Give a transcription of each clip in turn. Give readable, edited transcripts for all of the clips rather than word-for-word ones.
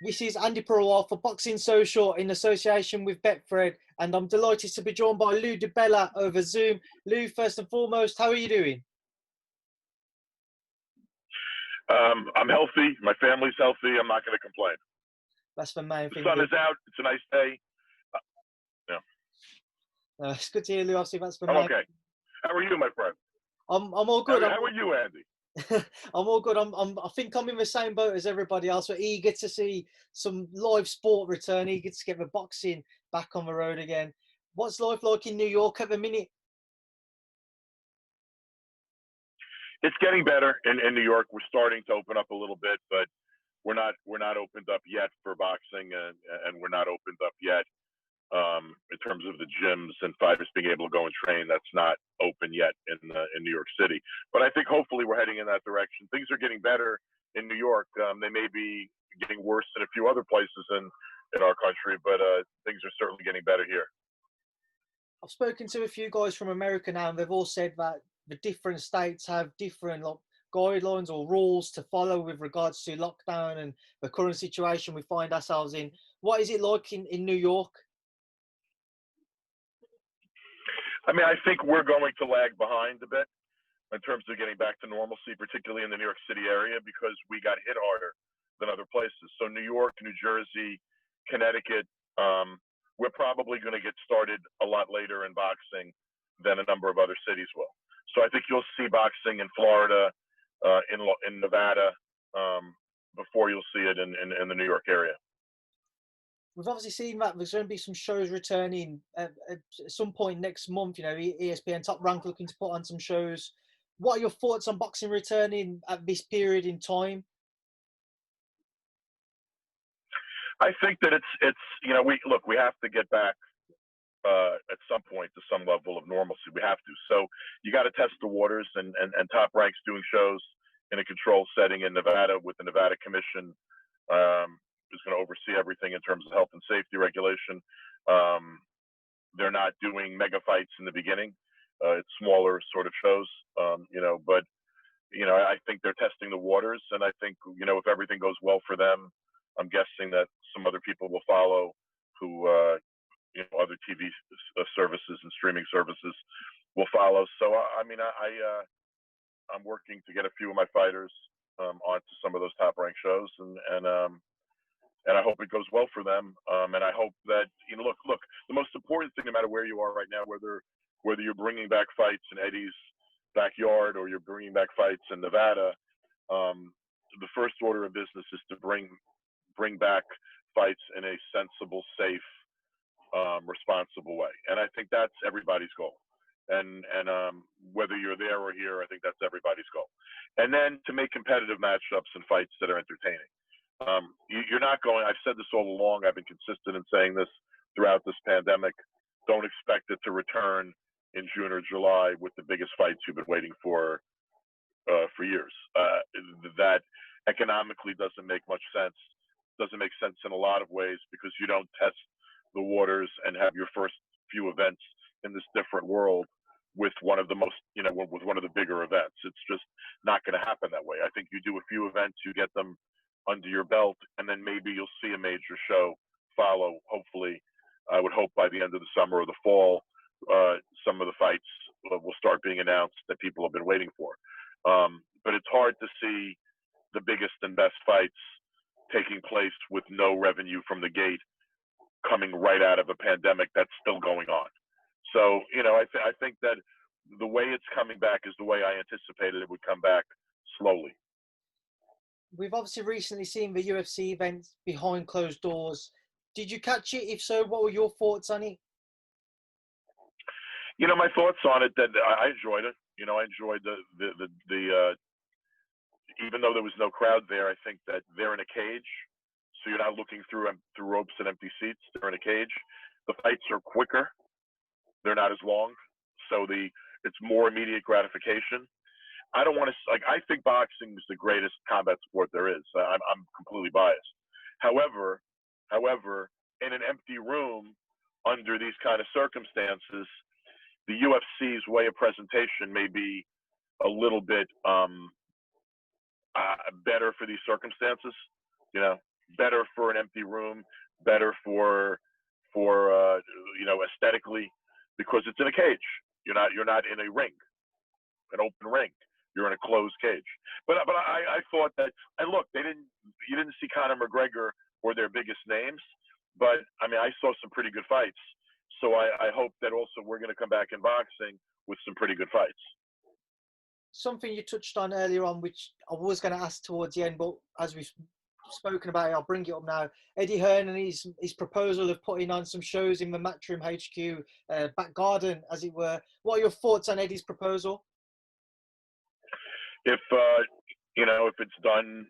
This is Andy Purewal for Boxing Social in association with Betfred, and I'm delighted to be joined by DiBELLA over Zoom. Lou, first and foremost, how are you doing? I'm healthy. My family's healthy. I'm not going to complain. That's the main thing. The sun is out. It's a nice day. Yeah. It's good to hear, Lou. Obviously, that's the I'm main. okay. How are you, my friend? I'm all good. How are you, Andy? I'm all good. I think I'm in the same boat as everybody else. We're eager to see some live sport return, eager to get the boxing back on the road again. What's life like in New York at the minute? It's getting better in New York. We're starting to open up a little bit, but we're not opened up yet for boxing, and we're not opened up yet in terms of the gyms and fighters being able to go and train. That's not open yet in New York City. But I think hopefully we're heading in that direction. Things are getting better in New York. They may be getting worse in a few other places in our country, but things are certainly getting better here. I've spoken to a few guys from America now, and they've all said that the different states have different guidelines or rules to follow with regards to lockdown and the current situation we find ourselves in. What is it like in New York? I mean, I think we're going to lag behind a bit in terms of getting back to normalcy, particularly in the New York City area, because we got hit harder than other places. So New York, New Jersey, Connecticut, we're probably going to get started a lot later in boxing than a number of other cities will. So I think you'll see boxing in Florida, in Nevada, before you'll see it in the New York area. We've obviously seen that there's going to be some shows returning at some point next month. You know, ESPN Top Rank looking to put on some shows. What are your thoughts on boxing returning at this period in time? I think that it's we have to get back at some point to some level of normalcy. We have to. So you got to test the waters, and Top Rank's doing shows in a controlled setting in Nevada with the Nevada Commission. Is going to oversee everything in terms of health and safety regulation. They're not doing mega fights in the beginning. It's smaller sort of shows, but I think they're testing the waters, and I think, if everything goes well for them, I'm guessing that some other people will follow who, other TV services and streaming services will follow. So, I'm working to get a few of my fighters onto some of those Top Rank shows, and I hope it goes well for them. And I hope that, look, the most important thing, no matter where you are right now, whether you're bringing back fights in Eddie's backyard or you're bringing back fights in Nevada, the first order of business is to bring back fights in a sensible, safe, responsible way. And I think that's everybody's goal. And whether you're there or here, I think that's everybody's goal. And then to make competitive matchups and fights that are entertaining. You're not going, I've said this all along, I've been consistent in saying this throughout this pandemic, don't expect it to return in June or July with the biggest fights you've been waiting for years. That economically doesn't make much sense. Doesn't make sense in a lot of ways because you don't test the waters and have your first few events in this different world with one of the most, with one of the bigger events. It's just not going to happen that way. I think you do a few events, you get them under your belt, and then maybe you'll see a major show follow. Hopefully, I would hope by the end of the summer or the fall, some of the fights will start being announced that people have been waiting for. But it's hard to see the biggest and best fights taking place with no revenue from the gate coming right out of a pandemic that's still going on. So, I think that the way it's coming back is the way I anticipated it would come back, slowly. We've obviously recently seen the UFC events behind closed doors. Did you catch it? If so, what were your thoughts on it? My thoughts on it, that I enjoyed it. I enjoyed the even though there was no crowd there, I think that they're in a cage, so you're not looking through ropes and empty seats. They're in a cage. The fights are quicker. They're not as long, so it's more immediate gratification. I don't want to, I think boxing is the greatest combat sport there is. I'm completely biased. However, in an empty room under these kind of circumstances, the UFC's way of presentation may be a little bit better for these circumstances. better for an empty room, better for aesthetically, because it's in a cage. You're not in a ring, an open ring. You're in a closed cage. But I thought that, and look, you didn't see Conor McGregor or their biggest names, but I mean I saw some pretty good fights. So I hope that also we're going to come back in boxing with some pretty good fights. Something you touched on earlier on, which I was going to ask towards the end, but as we've spoken about it, I'll bring it up now. Eddie Hearn and his proposal of putting on some shows in the Matchroom HQ back garden, as it were. What are your thoughts on Eddie's proposal? If if it's done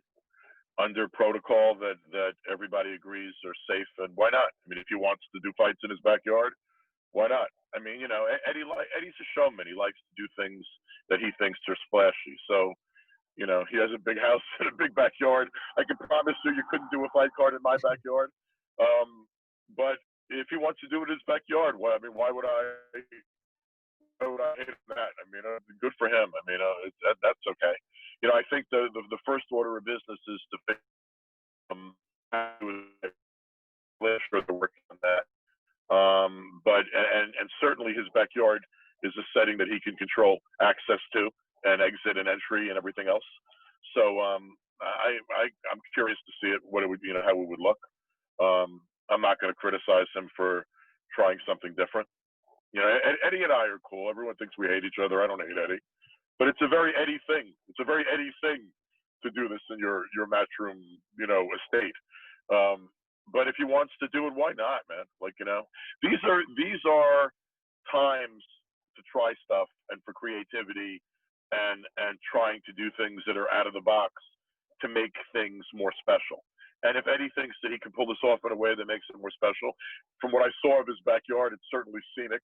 under protocol that everybody agrees are safe, and why not? I mean, if he wants to do fights in his backyard, why not? I mean, Eddie's a showman. He likes to do things that he thinks are splashy. So, he has a big house and a big backyard. I can promise you couldn't do a fight card in my backyard. But if he wants to do it in his backyard, why would I hate that? I mean, good for him. I mean, that's okay. I think the first order of business is to fix sure they're working on that. But certainly his backyard is a setting that he can control access to and exit and entry and everything else. So I'm curious to see it, what it would, how it would look. I'm not going to criticize him for trying something different. Eddie and I are cool. Everyone thinks we hate each other. I don't hate Eddie, but it's a very Eddie thing. It's a very Eddie thing to do this in your Matchroom, estate. But if he wants to do it, why not, man? These are times to try stuff and for creativity and trying to do things that are out of the box to make things more special. And if Eddie thinks that he can pull this off in a way that makes it more special, from what I saw of his backyard, it's certainly scenic.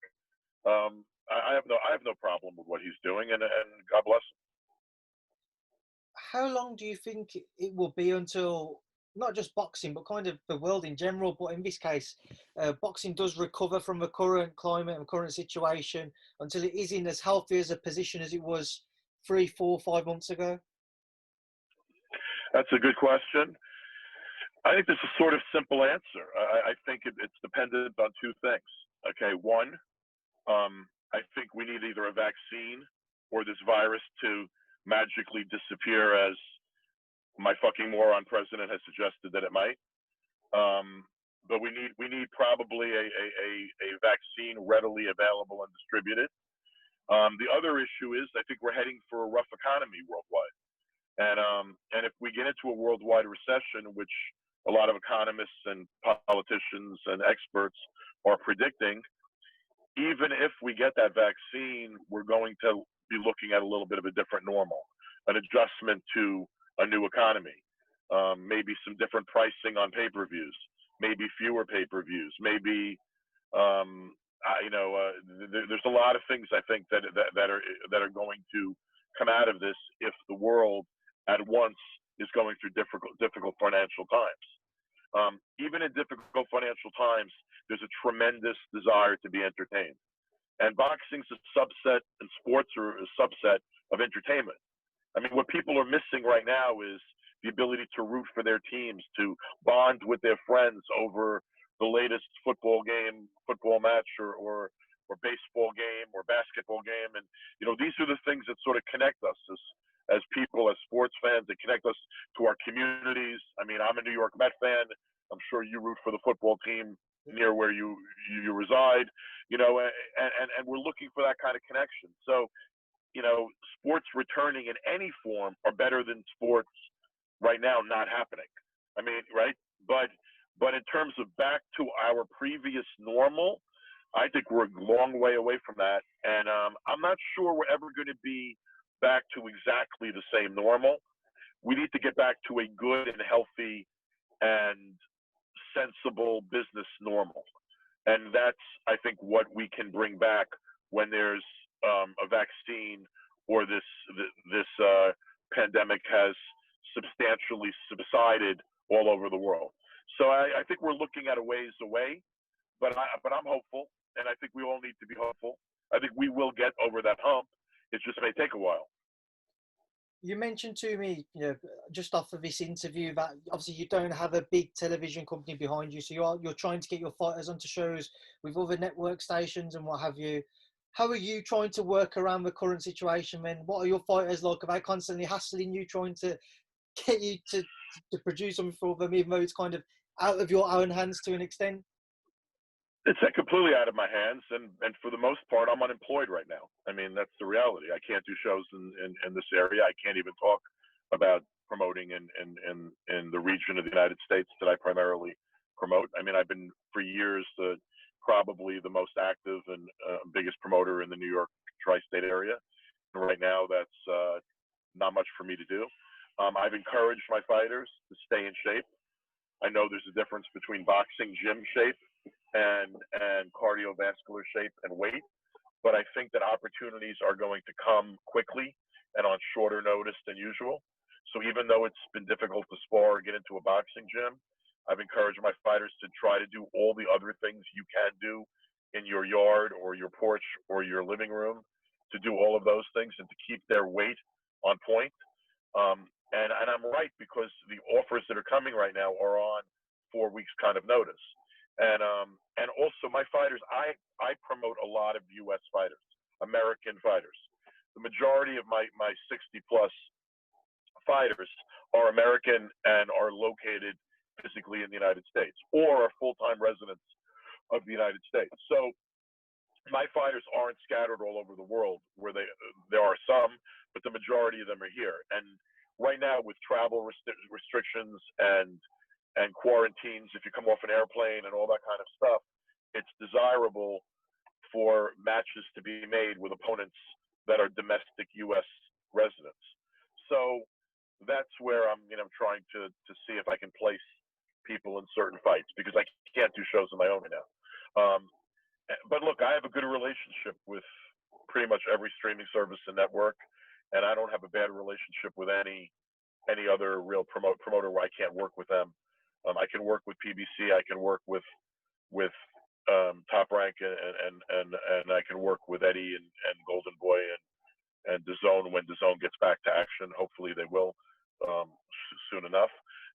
I have no problem with what he's doing, and God bless him. How long do you think it will be until not just boxing, but kind of the world in general, but in this case, boxing does recover from the current climate and current situation until it is in as healthy as a position as it was 3, 4, 5 months ago? That's a good question. I think there's a sort of simple answer. I think it's dependent on two things. Okay, one, I think we need either a vaccine or this virus to magically disappear, as my fucking moron president has suggested that it might. But we need probably a vaccine readily available and distributed. The other issue is I think we're heading for a rough economy worldwide. And if we get into a worldwide recession, which a lot of economists and politicians and experts are predicting, even if we get that vaccine, we're going to be looking at a little bit of a different normal, an adjustment to a new economy, maybe some different pricing on pay-per-views, maybe fewer pay-per-views, maybe there's a lot of things I think that are going to come out of this if the world at once is going through difficult financial times. Even in difficult financial times, there's a tremendous desire to be entertained. And boxing's a subset, and sports are a subset of entertainment. I mean, what people are missing right now is the ability to root for their teams, to bond with their friends over the latest football match, or baseball game, or basketball game. And, these are the things that sort of connect us as people, as sports fans, that connect us to our communities. I mean, I'm a New York Met fan. I'm sure you root for the football team near where you reside, and we're looking for that kind of connection. So, sports returning in any form are better than sports right now not happening. I mean, right? But in terms of back to our previous normal, I think we're a long way away from that. And I'm not sure we're ever going to be back to exactly the same normal. We need to get back to a good and healthy and sensible business normal. And that's, I think, what we can bring back when there's a vaccine, or this pandemic has substantially subsided all over the world. So I think we're looking at a ways away, but I'm hopeful, and I think we all need to be hopeful. I think we will get over that hump. It just may take a while. You mentioned to me, just off of this interview, that obviously you don't have a big television company behind you, so you're trying to get your fighters onto shows with other network stations and what have you. How are you trying to work around the current situation, man? What are your fighters like? Are they constantly hassling you, trying to get you to produce something for them, even though it's kind of out of your own hands to an extent? It's completely out of my hands, and for the most part, I'm unemployed right now. I mean, that's the reality. I can't do shows in this area. I can't even talk about promoting in the region of the United States that I primarily promote. I mean, I've been for years probably the most active and biggest promoter in the New York tri-state area. And right now, that's not much for me to do. I've encouraged my fighters to stay in shape. I know there's a difference between boxing gym shape and cardiovascular shape and weight, but I think that opportunities are going to come quickly and on shorter notice than usual. So even though it's been difficult to spar or get into a boxing gym, I've encouraged my fighters to try to do all the other things you can do in your yard or your porch or your living room, to do all of those things and to keep their weight on point. And I'm right, because the offers that are coming right now are on 4 weeks kind of notice. And also my fighters, I promote a lot of U.S. fighters, American fighters. The majority of my 60 plus fighters are American and are located physically in the United States or are full-time residents of the United States. So my fighters aren't scattered all over the world, where there are some, but the majority of them are here. And right now, with travel restrictions and quarantines, if you come off an airplane and all that kind of stuff, it's desirable for matches to be made with opponents that are domestic U.S. residents. So that's where I'm, trying to see if I can place people in certain fights, because I can't do shows on my own right now. But look, I have a good relationship with pretty much every streaming service and network, and I don't have a bad relationship with any other real promoter where I can't work with them. I can work with PBC, I can work with Top Rank, and I can work with Eddie and Golden Boy and DAZN when DAZN gets back to action. Hopefully they will soon enough.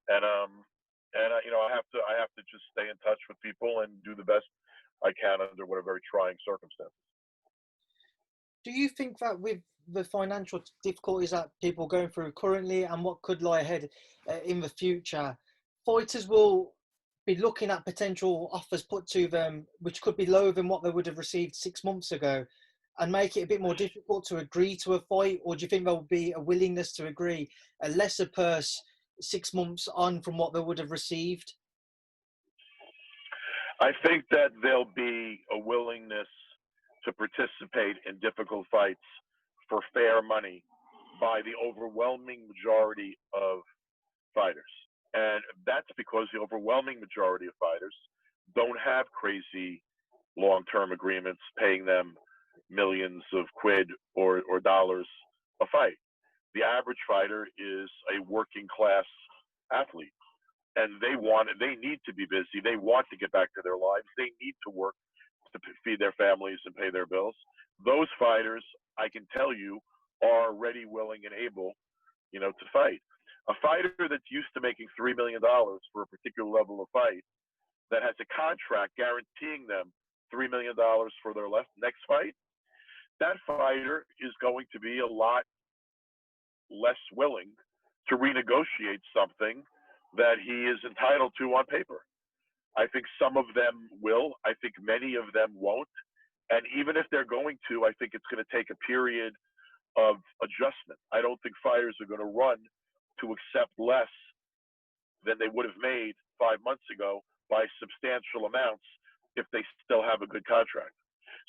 And I have to just stay in touch with people and do the best I can under what are very trying circumstances. Do you think that with the financial difficulties that people are going through currently and what could lie ahead in the future, fighters will be looking at potential offers put to them, which could be lower than what they would have received 6 months ago, and make it a bit more difficult to agree to a fight? Or do you think there will be a willingness to agree a lesser purse 6 months on from what they would have received? I think that there'll be a willingness to participate in difficult fights for fair money by the overwhelming majority of fighters. And that's because the overwhelming majority of fighters don't have crazy long-term agreements paying them millions of quid or dollars a fight. The average fighter is a working class athlete, and they need to be busy. They want to get back to their lives. They need to work to feed their families and pay their bills. Those fighters, I can tell you, are ready, willing, and able, to fight. A fighter that's used to making $3 million for a particular level of fight, that has a contract guaranteeing them $3 million for their next fight, that fighter is going to be a lot less willing to renegotiate something that he is entitled to on paper. I think some of them will. I think many of them won't. And even if they're going to, I think it's going to take a period of adjustment. I don't think fighters are going to run to accept less than they would have made 5 months ago by substantial amounts if they still have a good contract.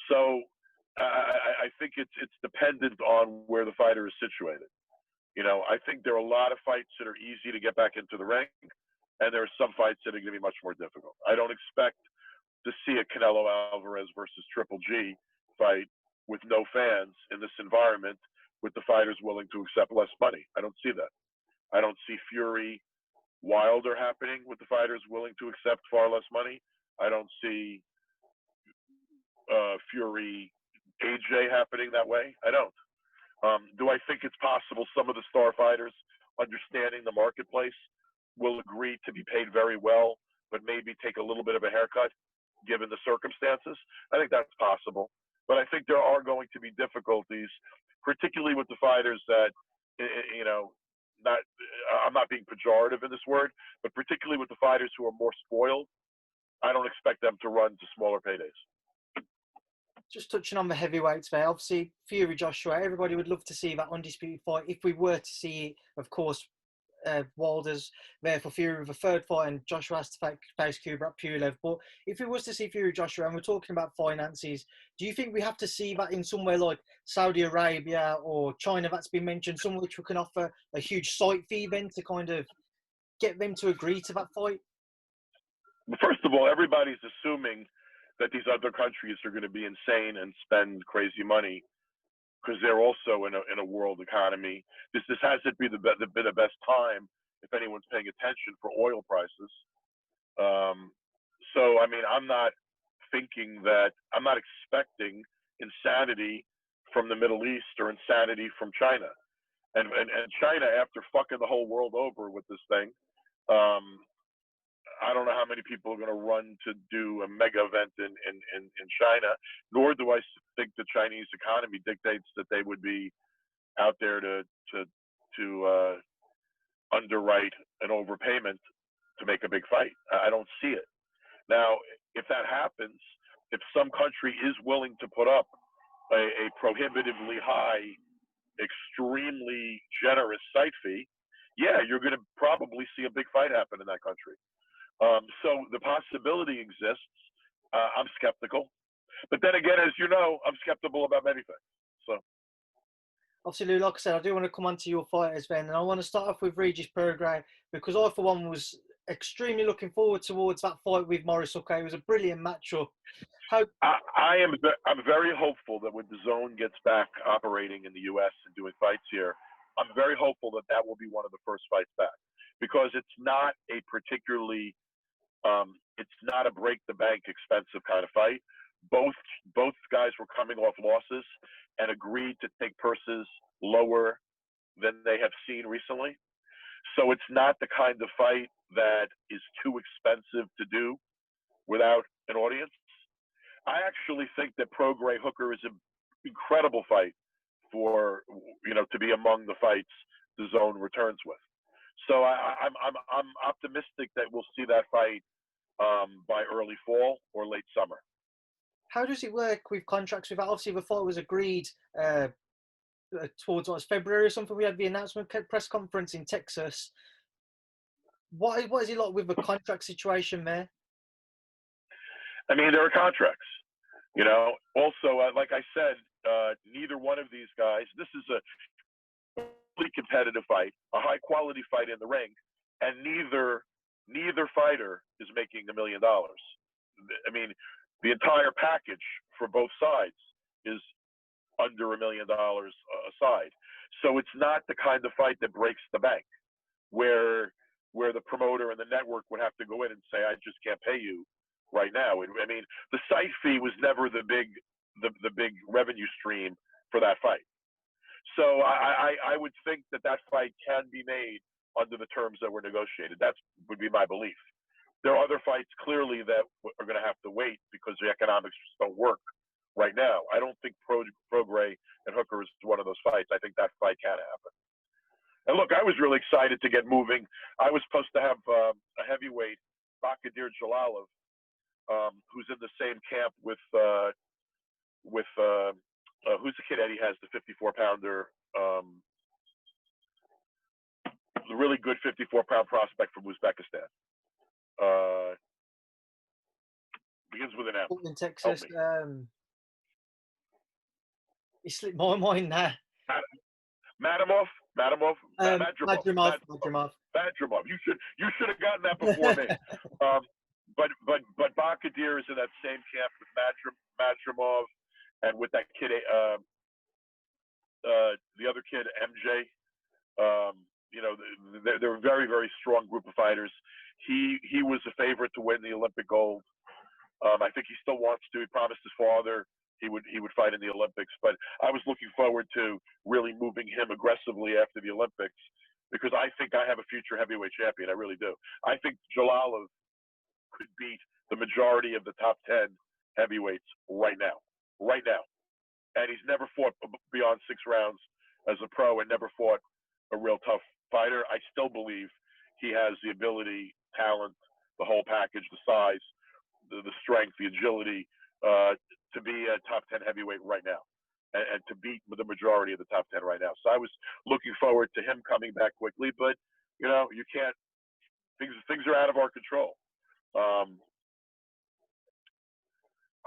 So I think it's dependent on where the fighter is situated. I think there are a lot of fights that are easy to get back into the ring, and there are some fights that are going to be much more difficult. I don't expect to see a Canelo Alvarez versus Triple G fight with no fans in this environment, with the fighters willing to accept less money. I don't see that. I don't see Fury Wilder happening with the fighters willing to accept far less money. I don't see Fury AJ happening that way. I don't. Do I think it's possible some of the star fighters, understanding the marketplace, will agree to be paid very well, but maybe take a little bit of a haircut given the circumstances? I think that's possible. But I think there are going to be difficulties, particularly with the fighters that, you know, not, I'm not being pejorative in this word, but particularly with the fighters who are more spoiled. I don't expect them to run to smaller paydays. Just touching on the heavyweights there, obviously Fury Joshua, everybody would love to see that undisputed fight. If we were to see it, of course, Wilder's there for Fury with a third fight, and Joshua has to face Kubrat Pulev. But if it was to see Fury Joshua, and we're talking about finances, do you think we have to see that in somewhere like Saudi Arabia or China that's been mentioned, somewhere which we can offer a huge site fee then to kind of get them to agree to that fight? First of all, everybody's assuming that these other countries are going to be insane and spend crazy money because they're also in a world economy. This hasn't been the best time if anyone's paying attention for oil prices. So I mean, I'm not expecting insanity from the Middle East or insanity from China, and China, after fucking the whole world over with this thing. I don't know how many people are going to run to do a mega event in China, nor do I think the Chinese economy dictates that they would be out there to underwrite an overpayment to make a big fight. I don't see it. Now, if that happens, if some country is willing to put up a prohibitively high, extremely generous site fee, yeah, you're going to probably see a big fight happen in that country. So the possibility exists. I'm skeptical, but then again, as you know, I'm skeptical about many things. So, obviously, like I said, I do want to come on to your fighters then, and I want to start off with Regis Prograis because I, for one, was extremely looking forward towards that fight with Maurice Hooker. It was a brilliant matchup. I'm very hopeful that when the zone gets back operating in the U.S. and doing fights here, I'm very hopeful that that will be one of the first fights back, because it's not a particularly it's not a break the bank expensive kind of fight. Both guys were coming off losses and agreed to take purses lower than they have seen recently. So it's not the kind of fight that is too expensive to do without an audience. I actually think that Prograis Hooker is an incredible fight for, you know, to be among the fights the zone returns with. So I'm optimistic that we'll see that fight by early fall or late summer. How does it work with contracts? With obviously the fight was agreed towards February or something. We had the announcement press conference in Texas. What is it like with the contract situation there? I mean, there are contracts. You know, also, like I said, neither one of these guys. This is a really competitive fight, a high-quality fight in the ring, and neither fighter is making $1 million. I mean, the entire package for both sides is under $1 million a side. So it's not the kind of fight that breaks the bank, where the promoter and the network would have to go in and say, "I just can't pay you right now." I mean, the site fee was never the big revenue stream for that fight. So I would think that fight can be made under the terms that were negotiated. That would be my belief. There are other fights clearly that are going to have to wait because the economics just don't work right now. I don't think Prograis and Hooker is one of those fights. I think that fight can happen. And look, I was really excited to get moving. I was supposed to have a heavyweight, Bakadir Jalalov, who's in the same camp with who's the kid Eddie has, the 54-pounder, the really good 54-pound prospect from Uzbekistan. Begins with an M. In Texas, it slipped my mind now. Madrimov. Madrimov. You should have gotten that before me. But Bakadir is in that same camp with Madrimov and with that kid, the other kid, MJ. You know, they're a very, very strong group of fighters. He was a favorite to win the Olympic gold. I think he still wants to. He promised his father he would fight in the Olympics. But I was looking forward to really moving him aggressively after the Olympics because I think I have a future heavyweight champion. I really do. I think Jalalov could beat the majority of the top 10 heavyweights right now. Right now. And he's never fought beyond 6 rounds as a pro and never fought a real tough fighter. I still believe he has the ability, talent, the whole package, the size, the strength, the agility to be a top 10 heavyweight right now and to beat the majority of the top 10 right now. So I was looking forward to him coming back quickly, but, you know, you can't, things are out of our control.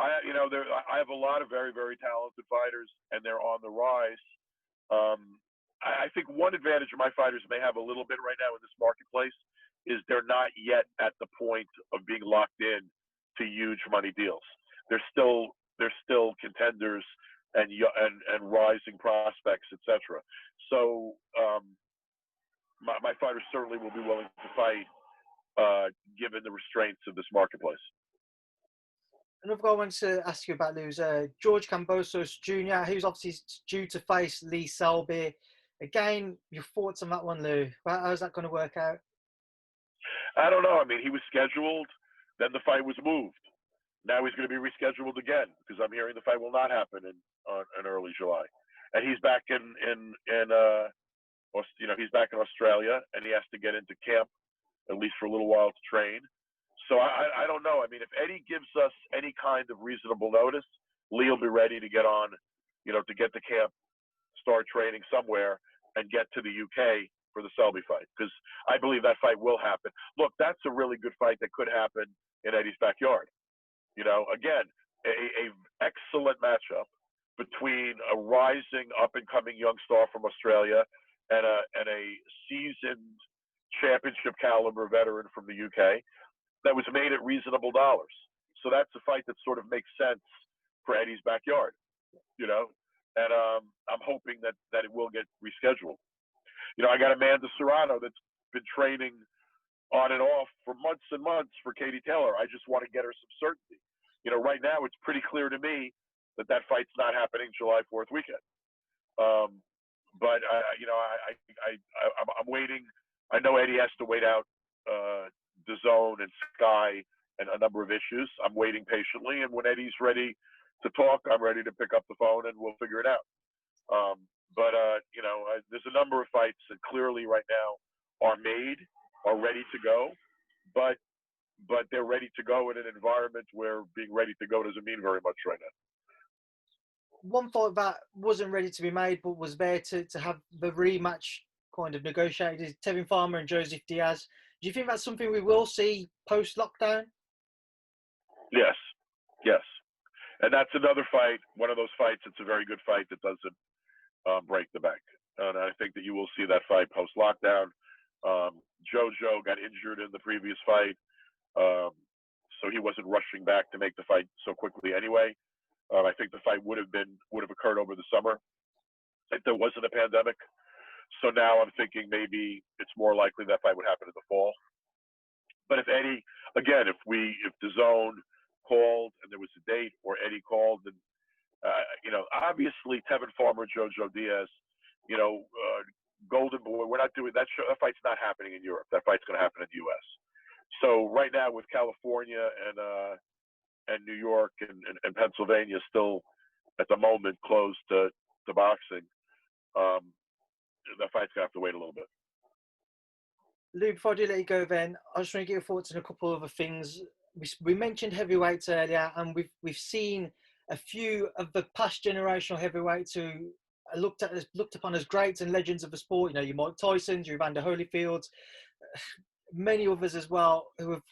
I have a lot of very, very talented fighters, and they're on the rise. I think one advantage my fighters may have a little bit right now in this marketplace is they're not yet at the point of being locked in to huge money deals. They're still contenders and rising prospects, etc. So my fighters certainly will be willing to fight given the restraints of this marketplace. Another guy I wanted to ask you about, Lou, is George Kambosos Jr., who's obviously due to face Lee Selby. Again, your thoughts on that one, Lou? How's that going to work out? I don't know. I mean, he was scheduled, then the fight was moved. Now he's going to be rescheduled again because I'm hearing the fight will not happen in early July. And he's back he's back in Australia, and he has to get into camp at least for a little while to train. So I don't know. I mean, if Eddie gives us any kind of reasonable notice, Lee will be ready to get on, to get to camp, start training somewhere, and get to the UK for the Selby fight. Because I believe that fight will happen. Look, that's a really good fight that could happen in Eddie's backyard. Again, a excellent matchup between a rising up-and-coming young star from Australia and a seasoned championship caliber veteran from the UK. That was made at reasonable dollars. So that's a fight that sort of makes sense for Eddie's backyard, and I'm hoping that it will get rescheduled. I got Amanda Serrano that's been training on and off for months and months for Katie Taylor. I just want to get her some certainty. Right now it's pretty clear to me that fight's not happening July 4th weekend. But I'm waiting. I know Eddie has to wait out DAZN and Sky and a number of issues. I'm waiting patiently, and when Eddie's ready to talk, I'm ready to pick up the phone and we'll figure it out. There's a number of fights that clearly right now are ready to go, but they're ready to go in an environment where being ready to go doesn't mean very much right now. One fight that wasn't ready to be made but was there to have the rematch kind of negotiated is Tevin Farmer and Joseph Diaz. Do you think that's something we will see post-lockdown? Yes. And that's another fight, one of those fights, it's a very good fight that doesn't break the bank. And I think that you will see that fight post-lockdown. Jojo got injured in the previous fight, so he wasn't rushing back to make the fight so quickly anyway. I think the fight would have occurred over the summer if there wasn't a pandemic. So now I'm thinking maybe it's more likely that fight would happen in the fall. But if Eddie, again, if DAZN called and there was a date, or Eddie called, and obviously Tevin Farmer, Jojo Diaz, Golden Boy, we're not doing that show. That fight's not happening in Europe. That fight's going to happen in the U.S. So right now with California and New York and Pennsylvania still at the moment closed to boxing, that fight's gonna have to wait a little bit. Lou, before I do let you go, then I just want to get your thoughts on a couple of other things. We mentioned heavyweights earlier, and we've seen a few of the past generational heavyweights who are looked upon as greats and legends of the sport. Your Mike Tysons, your Evander Holyfields, many others as well, who have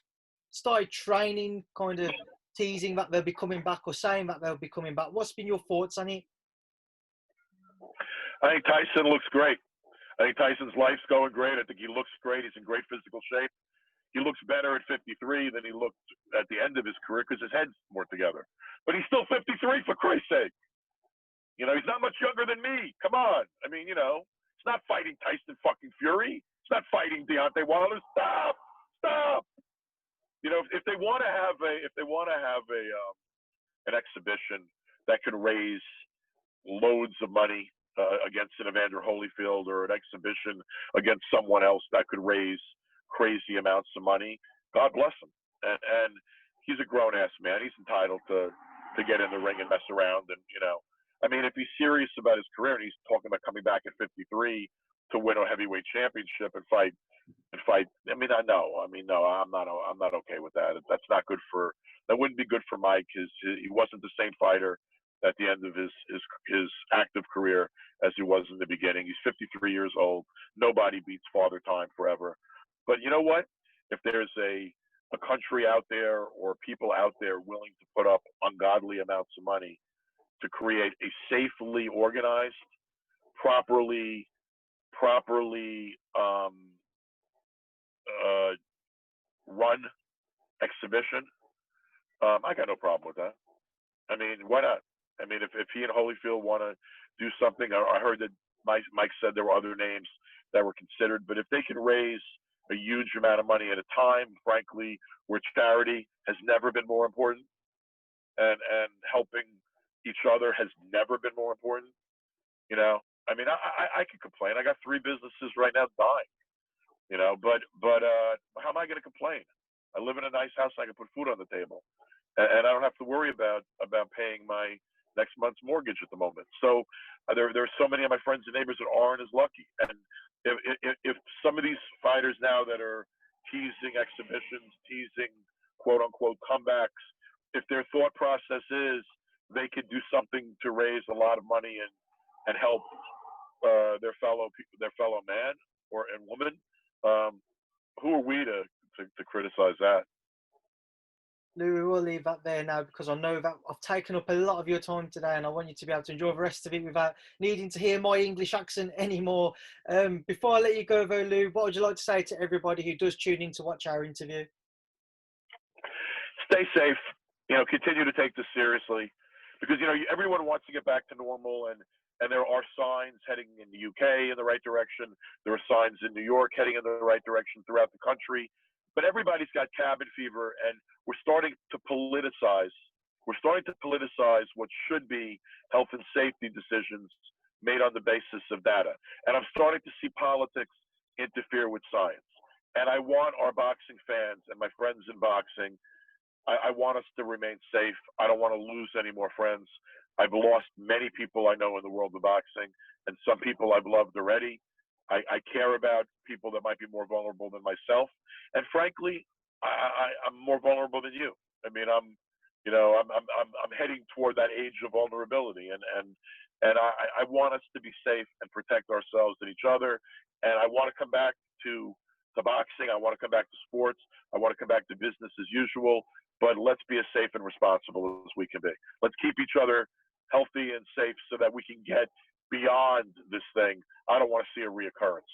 started training, kind of teasing that they'll be coming back or saying that they'll be coming back. What's been your thoughts on it? I think Tyson looks great. I think Tyson's life's going great. I think he looks great. He's in great physical shape. He looks better at 53 than he looked at the end of his career because his head's more together. But he's still 53, for Christ's sake. He's not much younger than me. Come on. I mean, he's not fighting Tyson fucking Fury. He's not fighting Deontay Wilder. Stop. If they want to have an exhibition, that could raise loads of money against an Evander Holyfield, or an exhibition against someone else that could raise crazy amounts of money, God bless him. And he's a grown ass man. He's entitled to get in the ring and mess around. And, you know, I mean, if he's serious about his career and he's talking about coming back at 53 to win a heavyweight championship and fight. I mean, no, I'm not okay with that. That's not good for. That wouldn't be good for Mike. He wasn't the same fighter at the end of his active career as he was in the beginning. He's 53 years old. Nobody beats Father Time forever. But you know what? If there's a country out there or people out there willing to put up ungodly amounts of money to create a safely organized, properly run exhibition, I got no problem with that. I mean, why not? I mean, if he and Holyfield want to do something, I heard that Mike said there were other names that were considered, but if they can raise a huge amount of money at a time, frankly, where charity has never been more important, and helping each other has never been more important, you know, I mean, I could complain. I got 3 businesses right now dying, you know, but how am I going to complain? I live in a nice house. I can put food on the table, and I don't have to worry about paying my next month's mortgage at the moment. So there are so many of my friends and neighbors that aren't as lucky. And if some of these fighters now that are teasing exhibitions, teasing quote unquote comebacks, if their thought process is they could do something to raise a lot of money and help their fellow man and woman, who are we to criticize that? Lou, we will leave that there now, because I know that I've taken up a lot of your time today, and I want you to be able to enjoy the rest of it without needing to hear my English accent anymore. Before I let you go, though, Lou, what would you like to say to everybody who does tune in to watch our interview? Stay safe. You know, continue to take this seriously, because, you know, everyone wants to get back to normal, and there are signs heading in the UK in the right direction. There are signs in New York heading in the right direction throughout the country. But everybody's got cabin fever, and we're starting to politicize. We're starting to politicize what should be health and safety decisions made on the basis of data. And I'm starting to see politics interfere with science. And I want our boxing fans and my friends in boxing, I want us to remain safe. I don't want to lose any more friends. I've lost many people I know in the world of boxing, and some people I've loved already. I care about people that might be more vulnerable than myself, and frankly, I'm more vulnerable than you. I mean, I'm heading toward that age of vulnerability, and I want us to be safe and protect ourselves and each other. And I want to come back to boxing. I want to come back to sports. I want to come back to business as usual. But let's be as safe and responsible as we can be. Let's keep each other healthy and safe so that we can get beyond this thing. I don't want to see a reoccurrence.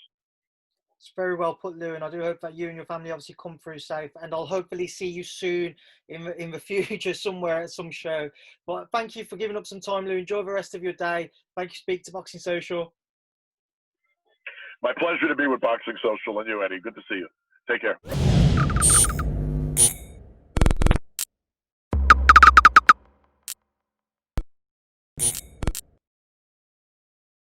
It's very well put, Lou, and I do hope that you and your family obviously come through safe, and I'll hopefully see you soon in the future somewhere at some show. But thank you for giving up some time, Lou. Enjoy the rest of your day. Thank you, Speak to Boxing Social. My pleasure to be with Boxing Social and you, Eddie. Good to see you. Take care.